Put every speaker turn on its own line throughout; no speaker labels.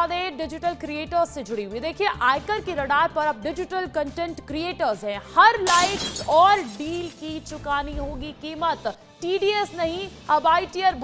बता दें digital creators से जुड़ी हुई। देखिए आयकर की रडार पर अब डिजिटल कंटेंट क्रिएटर्स हैं। हर लाइक और डील की चुकानी होगी कीमत। टीडीएस नहीं, अब आईटीआर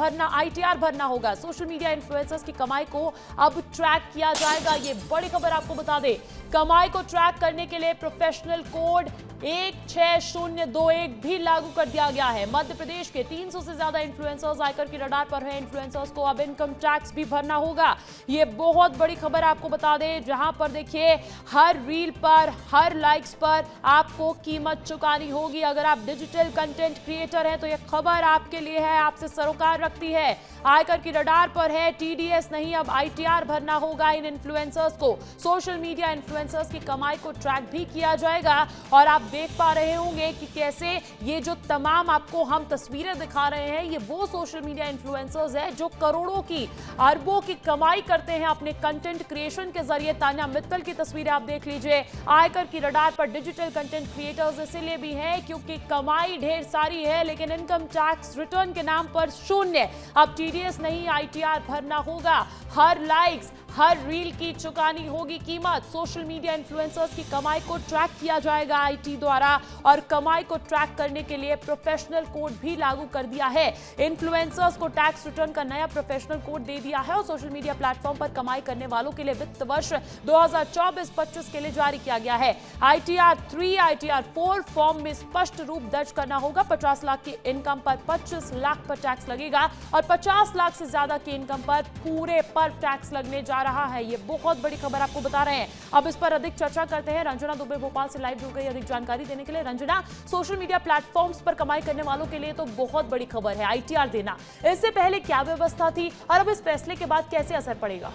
भरना होगा। सोशल मीडिया इन्फ्लुएंसर्स की कमाई को अब ट्रैक किया जाएगा। ये बड़ी खबर आपको बता दें। कमाई को ट्रैक करने के लिए प्रोफेशनल कोड 16021 भी लागू कर दिया गया है। मध्य प्रदेश के 300 से ज्यादा इन्फ्लुएंसर्स आयकर की रडार पर हैं। इन्फ्लुएंसर्स को अब इनकम टैक्स भी भरना होगा। ये बहुत बड़ी खबर आपको बता दें, जहां पर देखिए हर रील पर, हर लाइक्स पर आपको कीमत चुकानी होगी। अगर आप डिजिटल कंटेंट क्रिएटर हैं तो यह खबर आपके लिए है, आपसे सरोकार रखती है। आयकर की रडार पर है, टीडीएस नहीं, अब आईटीआर भरना होगा इन इन्फ्लुएंसर्स को। सोशल मीडिया इन्फ्लुएंसर्स की कमाई को ट्रैक भी किया जाएगा। और आप देख पा रहे होंगे कि कैसे ये जो तमाम आपको हम तस्वीरें दिखा रहे हैं, ये वो सोशल मीडिया इन्फ्लुएंसर्स हैं जो करोड़ों की, अरबों की कमाई करते हैं अपने कंटेंट क्रिएशन के जरिए। तान्या मित्तल की तस्वीरें आप देख लीजिए। आयकर की रडार पर डिजिटल कंटेंट क्रिएटर्स इसलिए भी हैं क्योंकि कमाई ढेर सारी है, लेकिन इनकम टैक्स रिटर्न के नाम पर शून्य। अब टीडीएस नहीं, आईटीआर भरना होगा। हर लाइक्स, हर रील की चुकानी होगी कीमत। सोशल मीडिया इन्फ्लुएंसर्स की कमाई को ट्रैक किया जाएगा आईटी द्वारा, और कमाई को ट्रैक करने के लिए प्रोफेशनल कोड भी लागू कर दिया है। इन्फ्लुएंसर्स को टैक्स रिटर्न का नया प्रोफेशनल कोड दे दिया है और सोशल मीडिया प्लेटफॉर्म पर कमाई करने वालों के लिए वित्त वर्ष 2024-25 के लिए जारी किया गया है। आईटीआर 3, आईटीआर 4 फॉर्म में स्पष्ट रूप दर्ज करना होगा। 50 लाख की इनकम पर 25 लाख पर टैक्स लगेगा और 50 लाख से ज्यादा की इनकम पर पूरे पर टैक्स लगने जा रहा है। ये बहुत बड़ी खबर आपको बता रहे हैं। अब इस पर अधिक चर्चा करते हैं। रंजना दुबे भोपाल से लाइव जुड़ गई अधिक जानकारी देने के लिए। रंजना, सोशल मीडिया प्लेटफॉर्म्स पर कमाई करने वालों के लिए तो बहुत बड़ी खबर है आईटीआर देना। इससे पहले क्या व्यवस्था थी और अब इस फैसले के बाद कैसे असर पड़ेगा?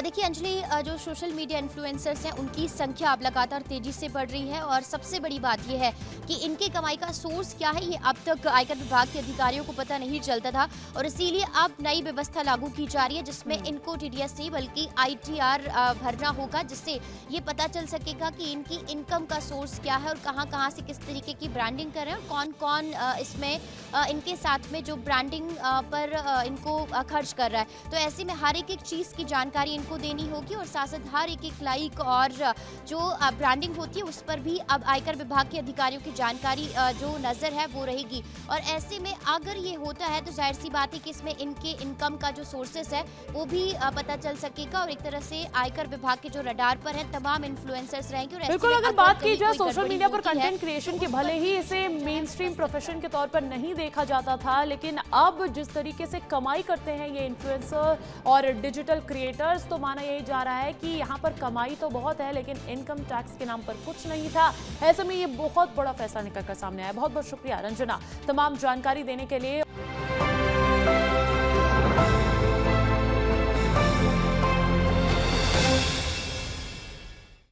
देखिए अंजलि, जो सोशल मीडिया इन्फ्लुएंसर्स हैं उनकी संख्या अब लगातार तेजी से बढ़ रही है और सबसे बड़ी बात यह है कि इनके कमाई का सोर्स क्या है ये अब तक आयकर विभाग के अधिकारियों को पता नहीं चलता था, और इसीलिए अब नई व्यवस्था लागू की जा रही है जिसमें इनको टीडीएस नहीं बल्कि आईटीआर भरना होगा, जिससे ये पता चल सकेगा कि इनकी इनकम का सोर्स क्या है और कहाँ से किस तरीके की ब्रांडिंग कर रहे हैं और कौन कौन इसमें इनके साथ में जो ब्रांडिंग पर इनको खर्च कर रहा है। तो ऐसे में हर एक चीज़ की जानकारी इनको देनी होगी और साथ साथ हर एक लाइक और जो ब्रांडिंग होती है उस पर भी अब आयकर विभाग के अधिकारियों की जानकारी जो नज़र है वो रहेगी। और ऐसे में अगर ये होता है तो जाहिर सी बात है कि इसमें इनके इनकम का जो सोर्सेस है वो भी पता चल सकेगा और एक तरह से आयकर विभाग के जो रडार पर है तमाम इन्फ्लुएंसर्स रहेंगे। और
बिल्कुल, अगर बात की जाए सोशल मीडिया पर कंटेंट क्रिएशन की, भले ही इसे मेन स्ट्रीम प्रोफेशन के तौर पर नहीं देखा जाता था, लेकिन अब जिस तरीके से कमाई करते हैं ये इन्फ्लुएंसर और डिजिटल क्रिएटर्स, तो माना यही जा रहा है कि यहाँ पर कमाई तो बहुत है लेकिन इनकम टैक्स के नाम पर कुछ नहीं था। ऐसे में ये बहुत बड़ा फैसला निकल कर सामने आया। बहुत बहुत शुक्रिया रंजना तमाम जानकारी देने के लिए।